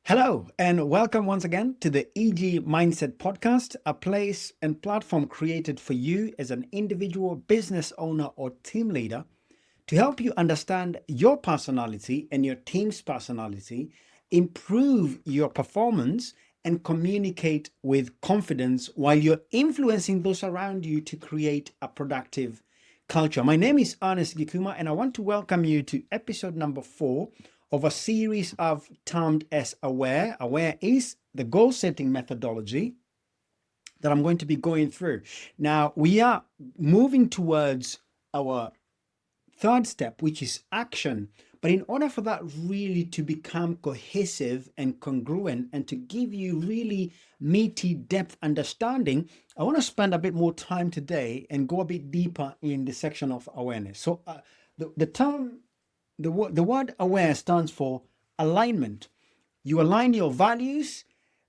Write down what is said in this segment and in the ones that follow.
Hello, and welcome once again to the EG Mindset Podcast, a place and platform created for you as an individual business owner or team leader to help you understand your personality and your team's personality, improve your performance, and communicate with confidence while you're influencing those around you to create a productive culture. My name is Ernest Gikuma, and I want to welcome you to episode number 4 of a series I've termed as Aware. Aware is the goal setting methodology that I'm going to be going through. Now, we are moving towards our third step, which is action. But in order for that really to become cohesive and congruent and to give you really meaty depth understanding, I want to spend a bit more time today and go a bit deeper in the section of awareness. So the word aware stands for alignment. You align your values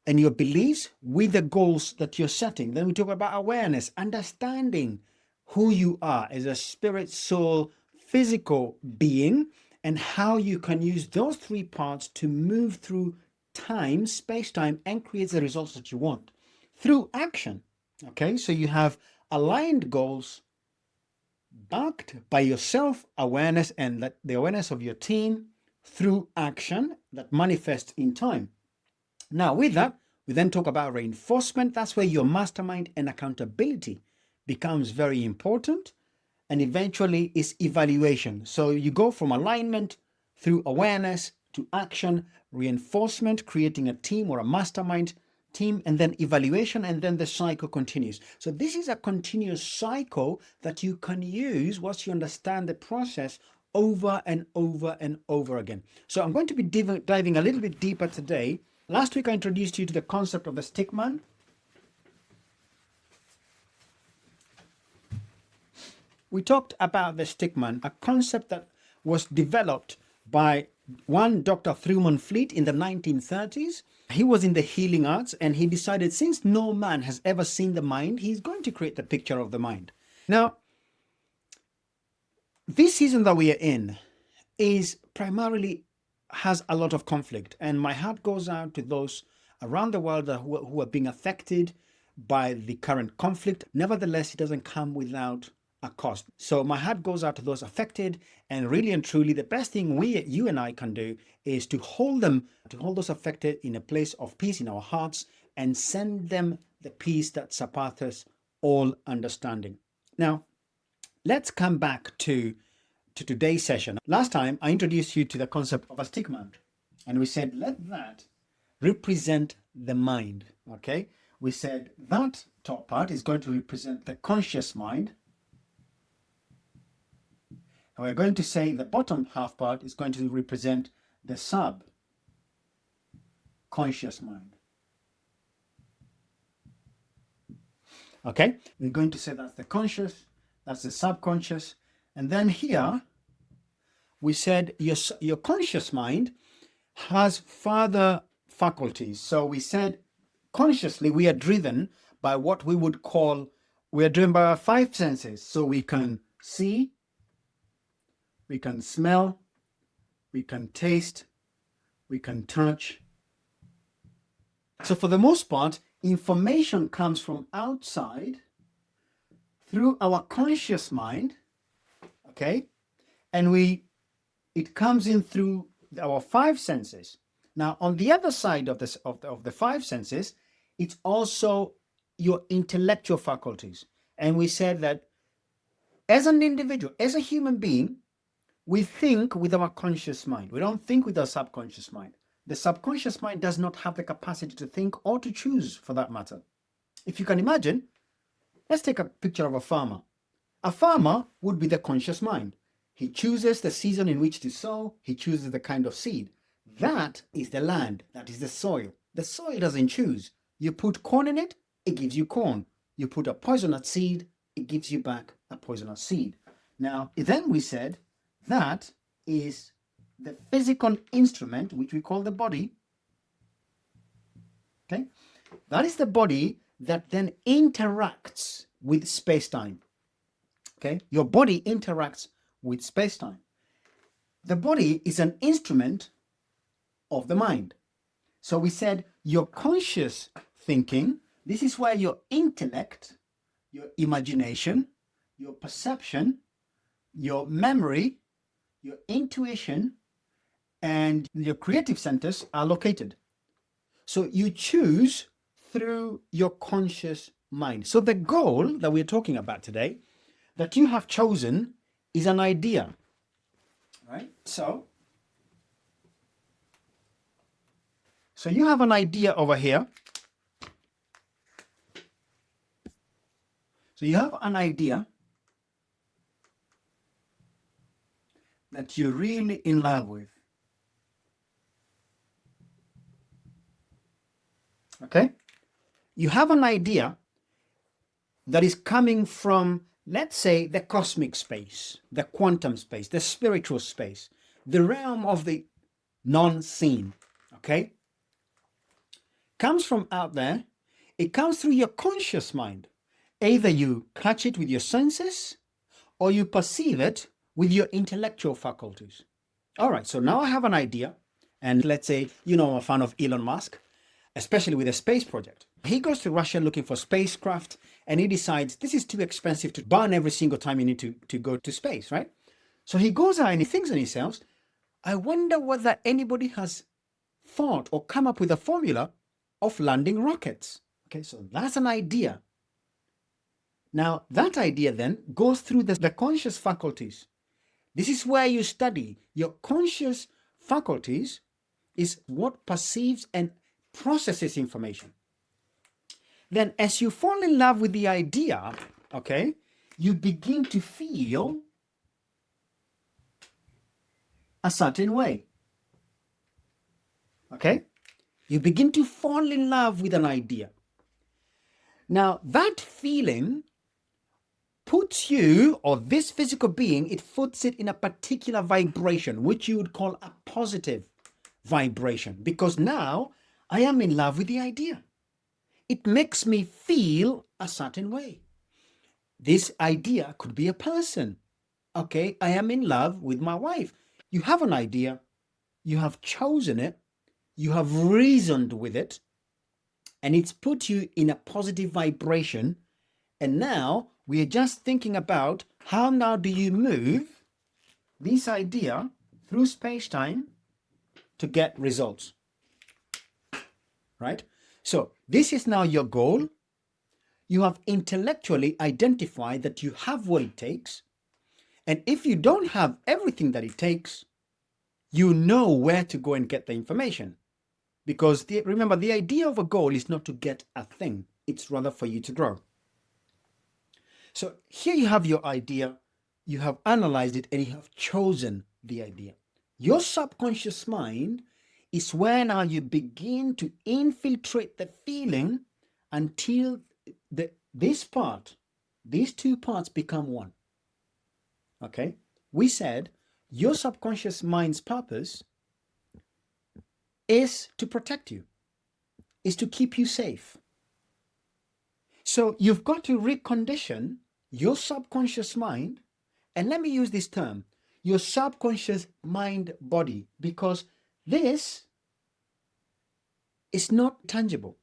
and your beliefs with the goals that you're setting. Then we talk about awareness, understanding who you are as a spirit, soul, physical being, and how you can use those three parts to move through time, space-time, and create the results that you want through action. Okay, so you have aligned goals backed by your self-awareness and that the awareness of your team through action that manifests in time. Now, with that, we then talk about reinforcement. That's where your mastermind and accountability becomes very important. And eventually is evaluation. So you go from alignment through awareness to action, reinforcement, creating a team or a mastermind team, and then evaluation, and then the cycle continues. So this is a continuous cycle that you can use once you understand the process over and over and over again. So I'm going to be diving a little bit deeper today. Last week I introduced you to the concept of the Stickman. We talked about the Stickman, a concept that was developed by one Dr. Truman Fleet in the 1930s. He was in the healing arts and he decided since no man has ever seen the mind, he's going to create the picture of the mind. Now, this season that we are in is primarily has a lot of conflict, and my heart goes out to those around the world who are being affected by the current conflict. Nevertheless, it doesn't come without a cost. So my heart goes out to those affected, and really and truly the best thing you and I can do is to hold those affected in a place of peace in our hearts and send them the peace that surpasses all understanding. Now, let's come back to today's session. Last time I introduced you to the concept of a stickman, and we said let that represent the mind. Okay, we said that top part is going to represent the conscious mind. And we're going to say the bottom half part is going to represent the subconscious mind. Okay, we're going to say that's the conscious, that's the subconscious. And then here, we said your conscious mind has further faculties. So we said consciously we are driven by what we would call, we are driven by our 5 senses. So we can see, we can smell, we can taste, we can touch. So for the most part, information comes from outside through our conscious mind, okay? And it comes in through our 5 senses. Now, on the other side of the 5 senses, it's also your intellectual faculties. And we said that as an individual, as a human being, we think with our conscious mind. We don't think with our subconscious mind. The subconscious mind does not have the capacity to think or to choose, for that matter. If you can imagine, let's take a picture of a farmer. A farmer would be the conscious mind. He chooses the season in which to sow. He chooses the kind of seed. That is the land. That is the soil. The soil doesn't choose. You put corn in it, it gives you corn. You put a poisonous seed, it gives you back a poisonous seed. Now, then we said, that is the physical instrument, which we call the body. Okay, that is the body that then interacts with space-time. Okay, your body interacts with space-time. The body is an instrument of the mind. So we said your conscious thinking, this is where your intellect, your imagination, your perception, your memory, your intuition, and your creative centers are located. So you choose through your conscious mind. So the goal that we're talking about today, that you have chosen, is an idea, right? So you have an idea over here. So you have an idea that you're really in love with. Okay? You have an idea that is coming from, let's say, the cosmic space, the quantum space, the spiritual space, the realm of the non-seen. Okay? Comes from out there. It comes through your conscious mind. Either you catch it with your senses or you perceive it with your intellectual faculties. All right, so now I have an idea. And let's say, I'm a fan of Elon Musk, especially with the space project. He goes to Russia looking for spacecraft and he decides this is too expensive to burn every single time you need to go to space, right? So he goes out and he thinks to himself, I wonder whether anybody has thought or come up with a formula of landing rockets. Okay, so that's an idea. Now, that idea then goes through the conscious faculties. This is where you study. Your conscious faculties is what perceives and processes information. Then as you fall in love with the idea, okay, you begin to feel a certain way. Okay? You begin to fall in love with an idea. Now, that feeling puts you, or this physical being, it puts it in a particular vibration, which you would call a positive vibration, because now I am in love with the idea. It makes me feel a certain way. This idea could be a person. Okay, I am in love with my wife. You have an idea, you have chosen it, you have reasoned with it, and it's put you in a positive vibration. And now we are just thinking about how now do you move this idea through space-time to get results, right? So this is now your goal. You have intellectually identified that you have what it takes. And if you don't have everything that it takes, you know where to go and get the information. Because remember, the idea of a goal is not to get a thing. It's rather for you to grow. So here you have your idea, you have analyzed it, and you have chosen the idea. Your subconscious mind is where now you begin to infiltrate the feeling until these two parts become one. Okay? We said your subconscious mind's purpose is to protect you, is to keep you safe. So you've got to recondition your subconscious mind, and let me use this term, your subconscious mind body, because this is not tangible.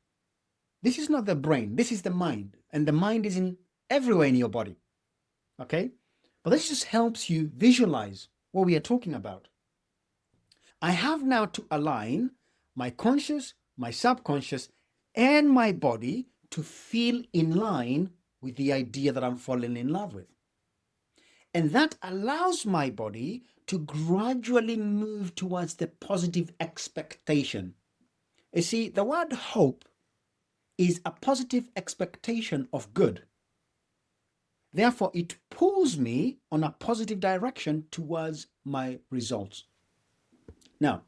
This is not the brain, this is the mind, and the mind is in everywhere in your body. Okay? But this just helps you visualize what we are talking about. I have now to align my conscious, my subconscious, and my body to feel in line with the idea that I'm falling in love with. And that allows my body to gradually move towards the positive expectation. You see, the word hope is a positive expectation of good. Therefore, it pulls me on a positive direction towards my results. Now,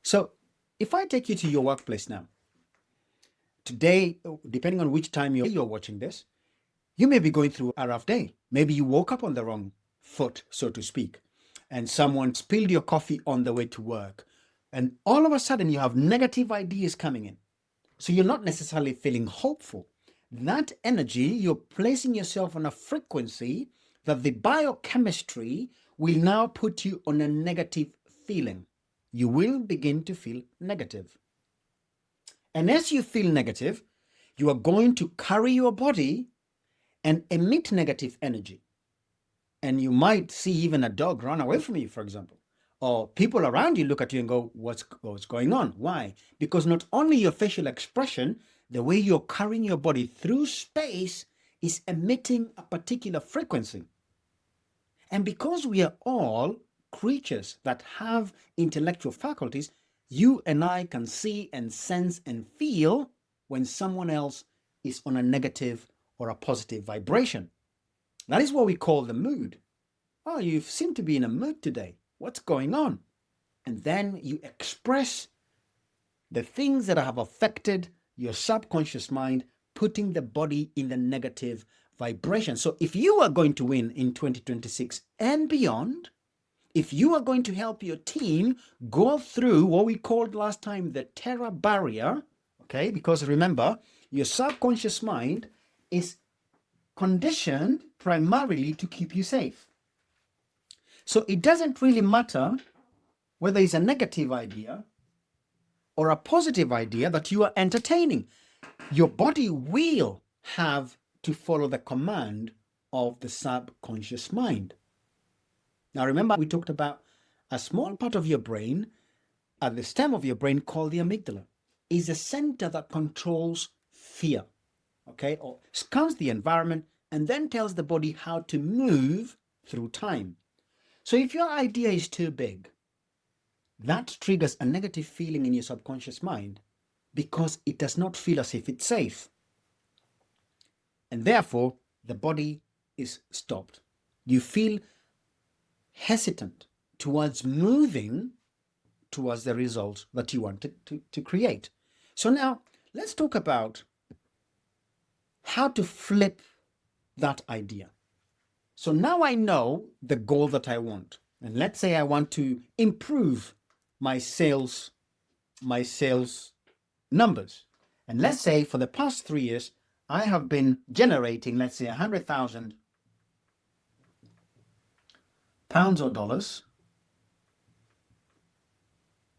so if I take you to your workplace now, today, depending on which time you're watching this, you may be going through a rough day. Maybe you woke up on the wrong foot, so to speak, and someone spilled your coffee on the way to work. And all of a sudden, you have negative ideas coming in. So you're not necessarily feeling hopeful. That energy, you're placing yourself on a frequency that the biochemistry will now put you on a negative feeling. you will begin to feel negative. And as you feel negative, you are going to carry your body and emit negative energy. And you might see even a dog run away from you, for example. Or people around you look at you and go, what's going on? Why? Because not only your facial expression, the way you're carrying your body through space is emitting a particular frequency. And because we are all creatures that have intellectual faculties, you and I can see and sense and feel when someone else is on a negative or a positive vibration. That is what we call the mood. Oh, you seem to be in a mood today. What's going on? And then you express the things that have affected your subconscious mind, putting the body in the negative vibration. So if you are going to win in 2026 and beyond, if you are going to help your team go through what we called last time the terror barrier, okay, because remember, your subconscious mind is conditioned primarily to keep you safe. So it doesn't really matter whether it's a negative idea or a positive idea that you are entertaining. Your body will have to follow the command of the subconscious mind. Now, remember, we talked about a small part of your brain at the stem of your brain called the amygdala. Is a center that controls fear, okay, or scans the environment and then tells the body how to move through time. So if your idea is too big, that triggers a negative feeling in your subconscious mind because it does not feel as if it's safe. And therefore, the body is stopped. You feel hesitant towards moving towards the result that you want to create. So now, let's talk about how to flip that idea. So now I know the goal that I want. And let's say I want to improve my sales numbers. And let's say for the past 3 years, I have been generating, let's say, 100,000 pounds or dollars.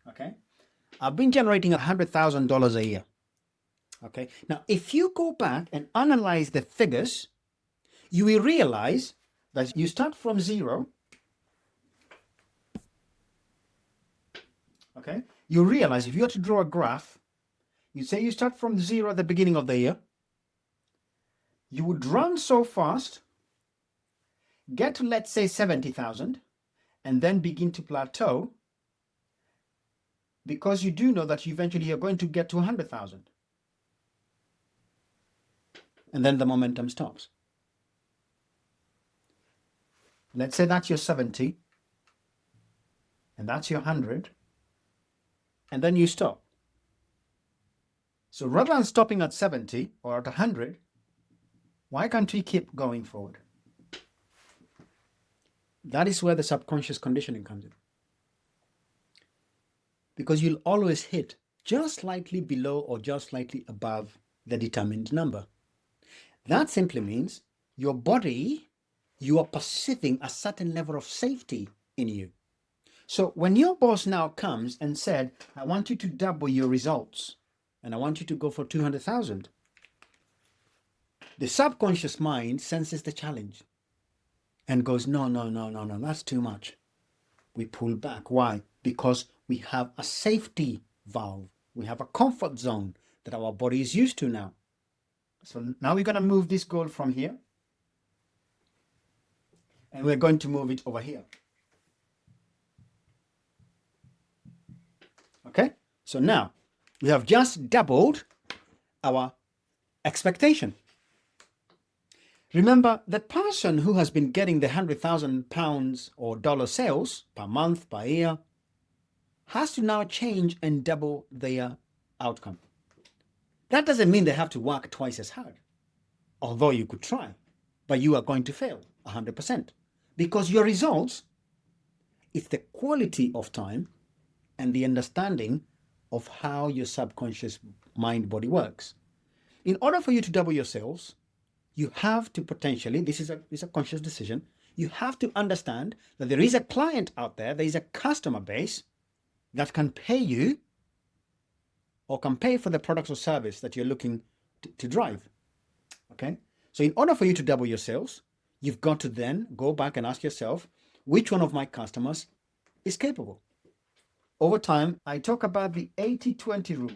Okay. I've been generating $100,000 a year. Okay. Now, if you go back and analyze the figures, you will realize that you start from zero. Okay. You realize if you were to draw a graph, you say you start from zero at the beginning of the year. You would run so fast, get to, let's say, 70,000, and then begin to plateau because you do know that eventually you're going to get to 100,000. And then the momentum stops. Let's say that's your 70, and that's your 100, and then you stop. So rather than stopping at 70 or at 100, why can't we keep going forward? That is where the subconscious conditioning comes in. Because you'll always hit just slightly below or just slightly above the determined number. That simply means your body, you are perceiving a certain level of safety in you. So when your boss now comes and said, I want you to double your results and I want you to go for 200,000, the subconscious mind senses the challenge and goes, no, that's too much. We pull back. Why? Because we have a safety valve. We have a comfort zone that our body is used to now. So now we're going to move this goal from here. And we're going to move it over here. Okay? So now we have just doubled our expectation. Remember, the person who has been getting the 100,000 pounds or dollar sales per month, per year, has to now change and double their outcome. That doesn't mean they have to work twice as hard, although you could try, but you are going to fail 100% because your results is the quality of time and the understanding of how your subconscious mind body works. In order for you to double your sales, you have to potentially, this is a conscious decision, you have to understand that there is a client out there, there is a customer base that can pay you or can pay for the product or service that you're looking to drive. Okay. So in order for you to double your sales, you've got to then go back and ask yourself, which one of my customers is capable? Over time, I talk about the 80-20 rule.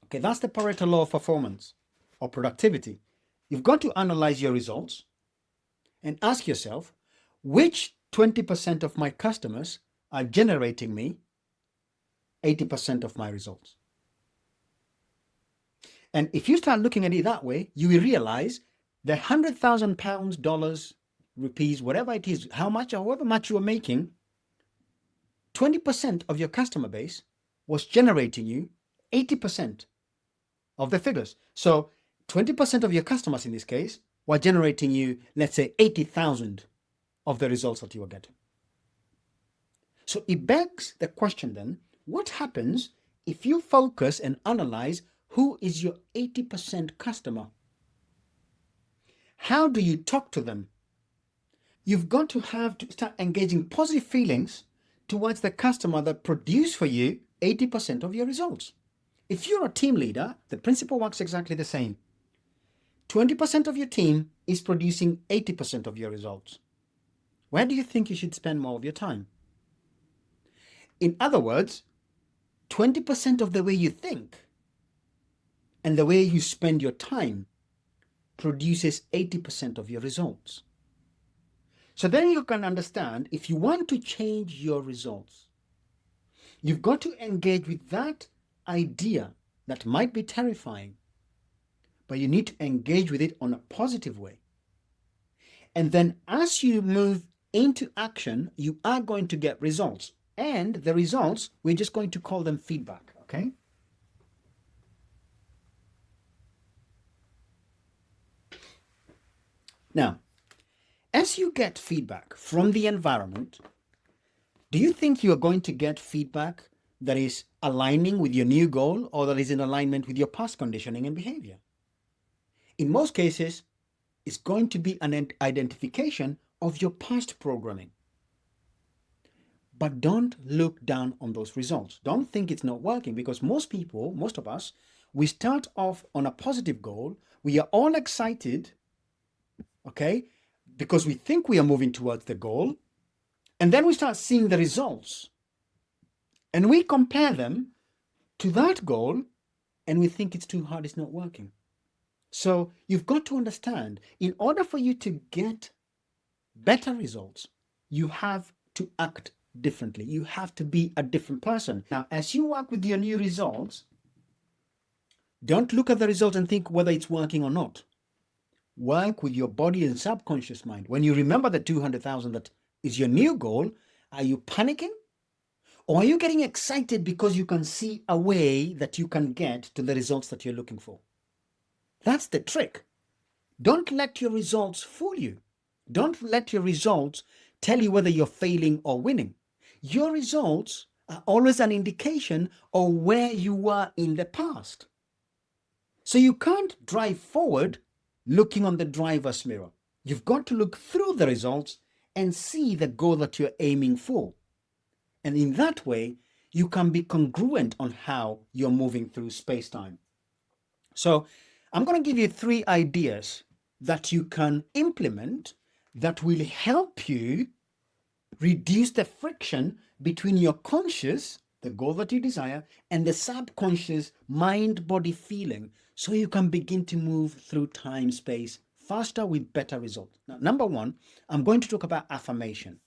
Okay, that's the Pareto law of performance or productivity. You've got to analyze your results and ask yourself, which 20% of my customers are generating me 80% of my results? And if you start looking at it that way, you will realize the £100,000, dollars, rupees, whatever it is, however much you are making, 20% of your customer base was generating you 80% of the figures. So 20% of your customers in this case were generating you, let's say, 80,000 of the results that you were getting. So it begs the question then, what happens if you focus and analyze who is your 80% customer? How do you talk to them? You've got to have to start engaging positive feelings towards the customer that produce for you 80% of your results. If you're a team leader, the principle works exactly the same. 20% of your team is producing 80% of your results. Where do you think you should spend more of your time? In other words, 20% of the way you think and the way you spend your time produces 80% of your results. So then you can understand, if you want to change your results, you've got to engage with that idea that might be terrifying, but you need to engage with it on a positive way. And then as you move into action, you are going to get results. And the results, we're just going to call them feedback, okay? Now, as you get feedback from the environment, do you think you are going to get feedback that is aligning with your new goal or that is in alignment with your past conditioning and behavior? In most cases, it's going to be an identification of your past programming. But don't look down on those results. Don't think it's not working, because most people, most of us, we start off on a positive goal. We are all excited, okay, because we think we are moving towards the goal. And then we start seeing the results. And we compare them to that goal, and we think it's too hard, it's not working. So you've got to understand, in order for you to get better results, you have to act differently. You have to be a different person. Now, as you work with your new results, don't look at the results and think whether it's working or not. Work with your body and subconscious mind. When you remember the 200,000 that is your new goal, are you panicking? Or are you getting excited because you can see a way that you can get to the results that you're looking for? That's the trick. Don't let your results fool you. Don't let your results tell you whether you're failing or winning. Your results are always an indication of where you were in the past. So you can't drive forward looking on the driver's mirror. You've got to look through the results and see the goal that you're aiming for. And in that way, you can be congruent on how you're moving through space-time. So I'm going to give you 3 ideas that you can implement that will help you reduce the friction between your conscious, the goal that you desire, and the subconscious mind-body feeling, so you can begin to move through time, space faster with better results. Now, number 1, I'm going to talk about affirmation.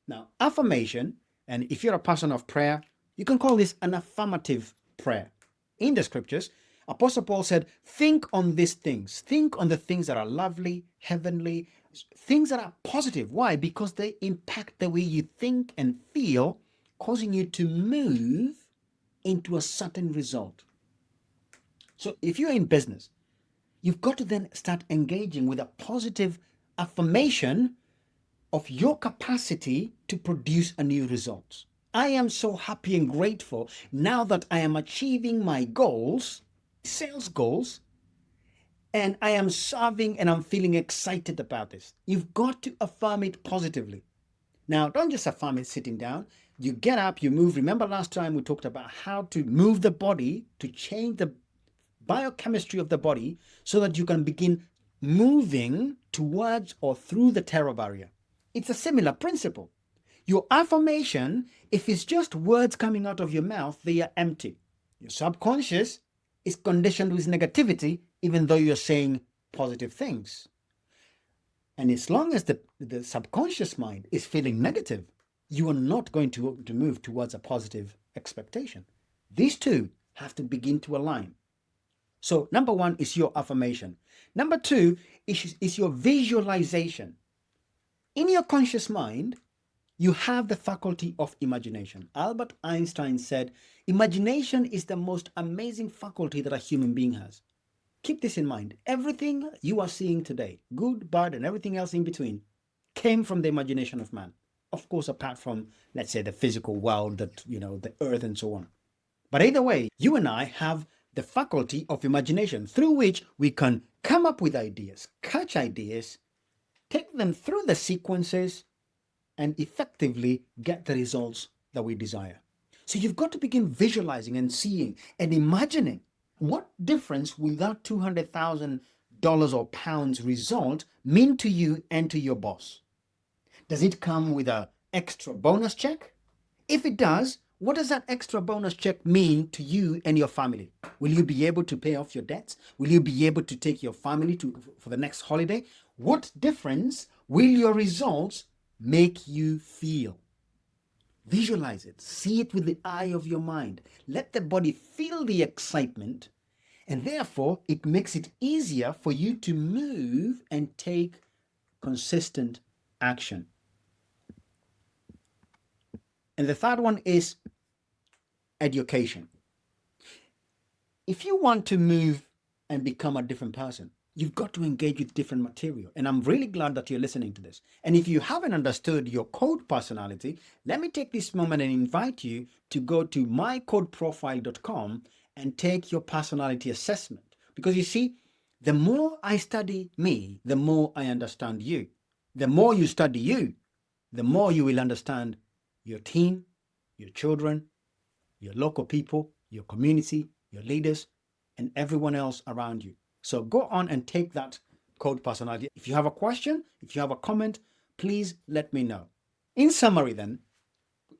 Now, affirmation, and if you're a person of prayer, you can call this an affirmative prayer. In the scriptures, Apostle Paul said, think on these things. Think on the things that are lovely, heavenly, things that are positive. Why? Because they impact the way you think and feel, causing you to move into a certain result. So if you're in business, you've got to then start engaging with a positive affirmation of your capacity to produce a new result. I am so happy and grateful now that I am achieving my goals, sales goals, and I am serving and I'm feeling excited about this. You've got to affirm it positively. Now, don't just affirm it sitting down. You get up, you move. Remember last time we talked about how to move the body to change the biochemistry of the body so that you can begin moving towards or through the terror barrier. It's a similar principle. Your affirmation, if it's just words coming out of your mouth, they are empty. Your subconscious is conditioned with negativity, even though you're saying positive things. And as long as the subconscious mind is feeling negative, you are not going to move towards a positive expectation. These two have to begin to align. So number one is your affirmation. Number two is your visualization. In your conscious mind, you have the faculty of imagination. Albert Einstein said, imagination is the most amazing faculty that a human being has. Keep this in mind. Everything you are seeing today, good, bad, and everything else in between, came from the imagination of man. Of course, apart from, let's say, the physical world, that, the earth and so on. But either way, you and I have the faculty of imagination through which we can come up with ideas, catch ideas, take them through the sequences, and effectively get the results that we desire. So you've got to begin visualizing and seeing and imagining what difference will that $200,000 or pounds result mean to you and to your boss. Does it come with an extra bonus check? If it does, what does that extra bonus check mean to you and your family? Will you be able to pay off your debts? Will you be able to take your family for the next holiday? What difference will your results make you feel? Visualize it. See it with the eye of your mind. Let the body feel the excitement, and therefore it makes it easier for you to move and take consistent action. And the third one is education. If you want to move and become a different person, you've got to engage with different material. And I'm really glad that you're listening to this. And if you haven't understood your code personality, let me take this moment and invite you to go to mycodeprofile.com and take your personality assessment. Because you see, the more I study me, the more I understand you. The more you study you, the more you will understand your team, your children, your local people, your community, your leaders, and everyone else around you. So go on and take that code personality. If you have a question, if you have a comment, please let me know. In summary then,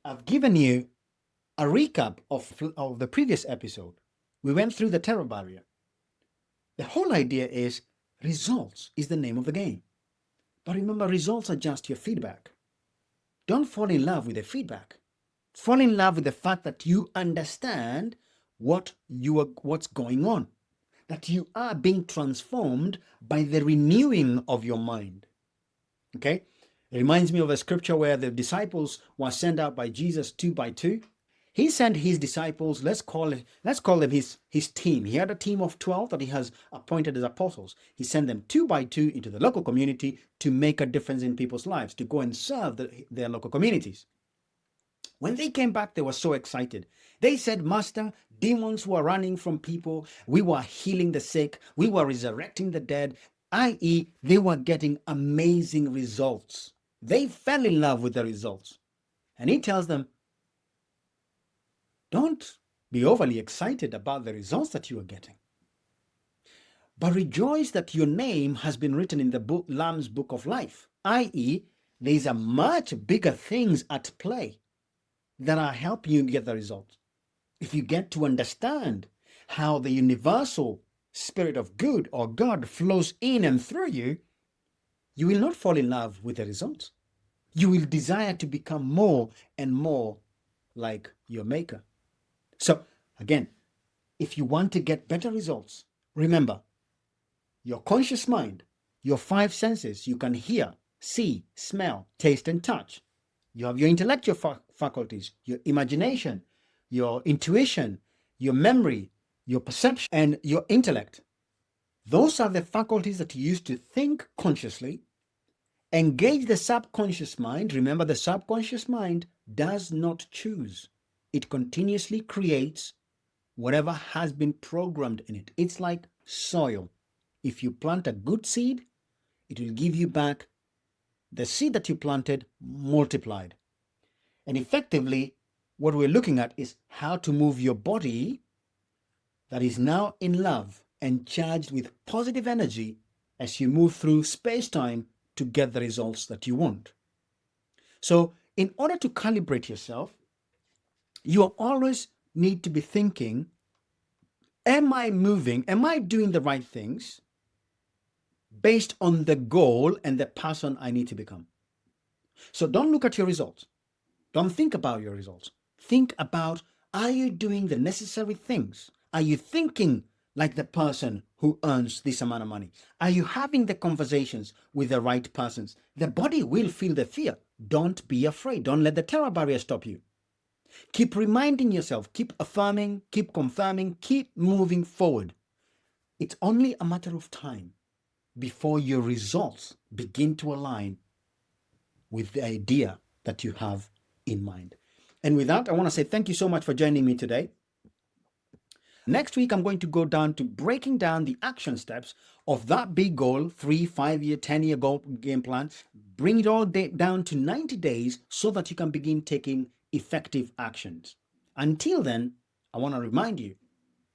I've given you a recap of the previous episode. We went through the terror barrier. The whole idea is results is the name of the game. But remember, results are just your feedback. Don't fall in love with the feedback. Fall in love with the fact that you understand what's going on, that you are being transformed by the renewing of your mind. Okay? It reminds me of a scripture where the disciples were sent out by Jesus 2 by 2. He sent his disciples, let's call them his team. He had a team of 12 that he has appointed as apostles. He sent them 2 by 2 into the local community to make a difference in people's lives, to go and serve their local communities. When they came back, they were so excited. They said, Master, demons were running from people. We were healing the sick. We were resurrecting the dead, i.e., they were getting amazing results. They fell in love with the results. And he tells them, don't be overly excited about the results that you are getting, but rejoice that your name has been written in the Lamb's Book of Life, i.e., there's a much bigger things at play that are helping you get the results. If you get to understand how the universal spirit of good or God flows in and through you, you will not fall in love with the results. You will desire to become more and more like your maker. So again, if you want to get better results, remember, your conscious mind, your 5 senses, you can hear, see, smell, taste, and touch. You have your intellectual faculties, your imagination, your intuition, your memory, your perception, and your intellect. Those are the faculties that you use to think consciously, engage the subconscious mind. Remember, the subconscious mind does not choose. It continuously creates whatever has been programmed in it. It's like soil. If you plant a good seed, it will give you back the seed that you planted multiplied. And effectively, what we're looking at is how to move your body that is now in love and charged with positive energy as you move through space-time to get the results that you want. So in order to calibrate yourself, you always need to be thinking, am I moving? Am I doing the right things based on the goal and the person I need to become? So don't look at your results. Don't think about your results. Think about, are you doing the necessary things? Are you thinking like the person who earns this amount of money? Are you having the conversations with the right persons? The body will feel the fear. Don't be afraid. Don't let the terror barrier stop you. Keep reminding yourself, keep affirming, keep confirming, keep moving forward. It's only a matter of time before your results begin to align with the idea that you have in mind. And with that, I want to say thank you so much for joining me today. Next week, I'm going to go down to breaking down the action steps of that big goal, 3, 5-year, 10-year goal game plan. Bring it all down to 90 days so that you can begin taking effective actions. Until then, I want to remind you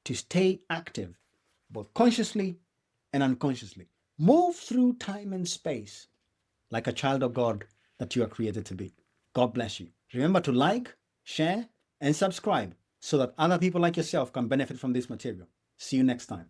to stay active, both consciously and unconsciously. Move through time and space like a child of God that you are created to be. God bless you. Remember to like, share, and subscribe so that other people like yourself can benefit from this material. See you next time.